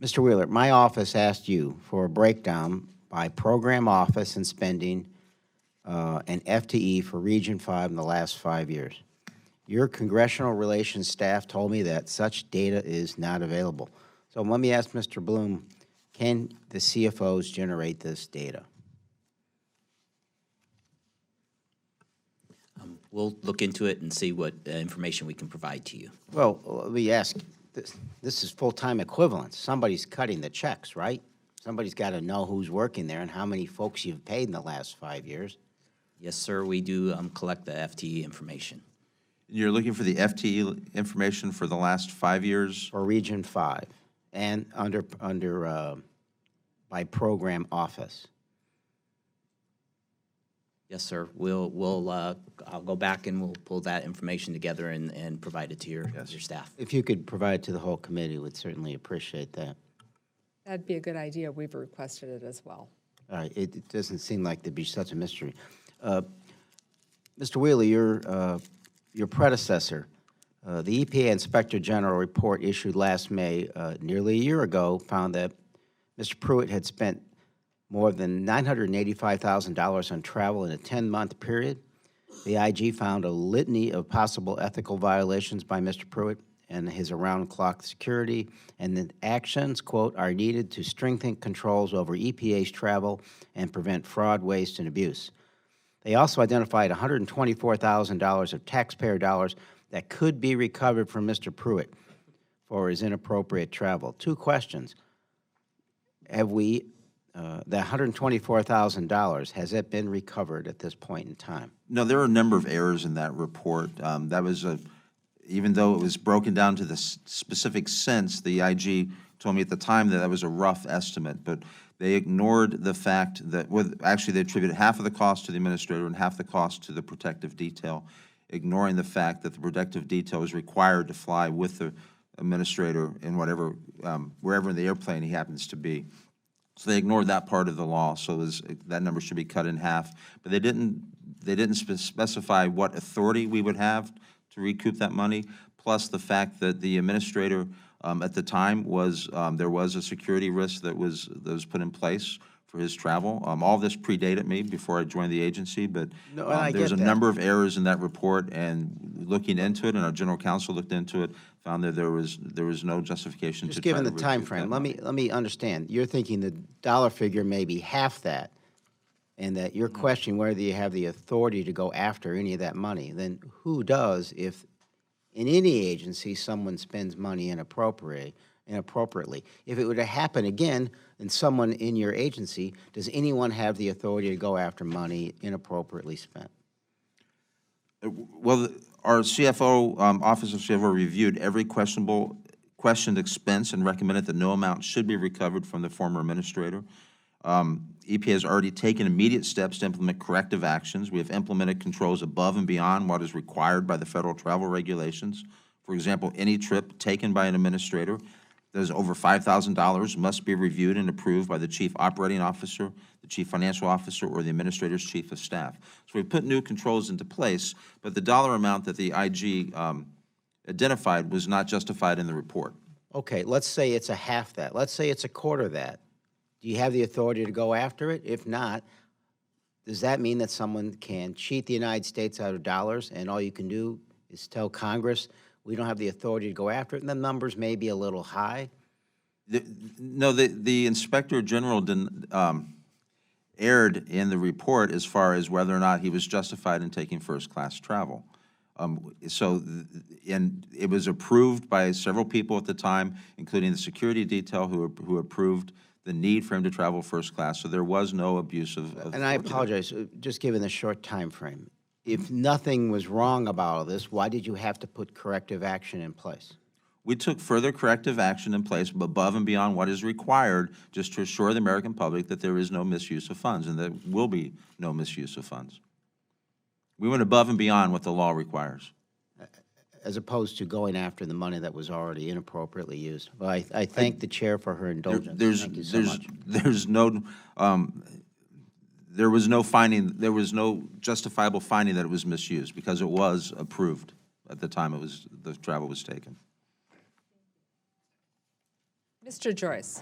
Mr. Wheeler, my office asked you for a breakdown by program office and spending and FTE for Region 5 in the last 5 years. Your congressional relations staff told me that such data is not available. So let me ask Mr. Bloom, can the CFOs generate this data? We'll look into it and see what information we can provide to you. Well, let me ask, this is full-time equivalence. Somebody's cutting the checks, right? Somebody's got to know who's working there and how many folks you've paid in the last 5 years. Yes, sir, we do collect the FTE information. You're looking for the FTE information for the last 5 years? For Region 5 and by program office. Yes, sir. I'll go back and we'll pull that information together and provide it to your staff. If you could provide it to the whole committee, we'd certainly appreciate that. That'd be a good idea. We've requested it as well. All right, it doesn't seem like there'd be such a mystery. Mr. Wheeler, your predecessor, the EPA Inspector General report issued last May, nearly a year ago, found that Mr. Pruitt had spent more than $985,000 on travel in a 10-month period. The IG found a litany of possible ethical violations by Mr. Pruitt and his around-clock security, and that actions, quote, are needed to strengthen controls over EPA's travel and prevent fraud, waste, and abuse. They also identified $124,000 of taxpayer dollars that could be recovered from Mr. Pruitt for his inappropriate travel. Two questions. Have we, the $124,000, has it been recovered at this point in time? No, there are a number of errors in that report. That was even though it was broken down to the specific cents, the IG told me at the time that that was a rough estimate, but they ignored the fact that, actually they attributed half of the cost to the administrator and half the cost to the protective detail, ignoring the fact that the protective detail is required to fly with the administrator in whatever, wherever in the airplane he happens to be. So they ignored that part of the law, so that number should be cut in half. But they didn't specify what authority we would have to recoup that money, plus the fact that the administrator at the time was, there was a security risk that was put in place for his travel. All this predated me before I joined the agency, but there's a number of errors in that report, and looking into it, and our general counsel looked into it, found that there was no justification Just to given try the to time recoup frame, that let me understand. You're thinking the dollar figure may be half that, and that you're questioning whether you have the authority to go after any of that money. Then who does if in any agency someone spends money inappropriately? If it were to happen again and someone in your agency, does anyone have the authority to go after money inappropriately spent? Well, our CFO, Office of CFO, reviewed every questioned expense and recommended that no amount should be recovered from the former administrator. EPA has already taken immediate steps to implement corrective actions. We have implemented controls above and beyond what is required by the federal travel regulations. For example, any trip taken by an administrator that is over $5,000 must be reviewed and approved by the chief operating officer, the chief financial officer, or the administrator's chief of staff. So we've put new controls into place, but the dollar amount that the IG identified was not justified in the report. Okay, let's say it's a half that. Let's say it's a quarter that. Do you have the authority to go after it? If not, does that mean that someone can cheat the United States out of dollars and all you can do is tell Congress we don't have the authority to go after it, and the numbers may be a little high? No, the Inspector General erred in the report as far as whether or not he was justified in taking first-class travel. And it was approved by several people at the time, including the security detail who approved the need for him to travel first class, so there was no abuse of And I apologize, just given the short time frame. If nothing was wrong about all this, why did you have to put corrective action in place? We took further corrective action in place above and beyond what is required just to assure the American public that there is no misuse of funds and there will be no misuse of funds. We went above and beyond what the law requires. As opposed to going after the money that was already inappropriately used. Well, I thank the chair for her indulgence. Thank you so much. There was no finding, there was no justifiable finding that it was misused because it was approved at the time the travel was taken. Mr. Joyce?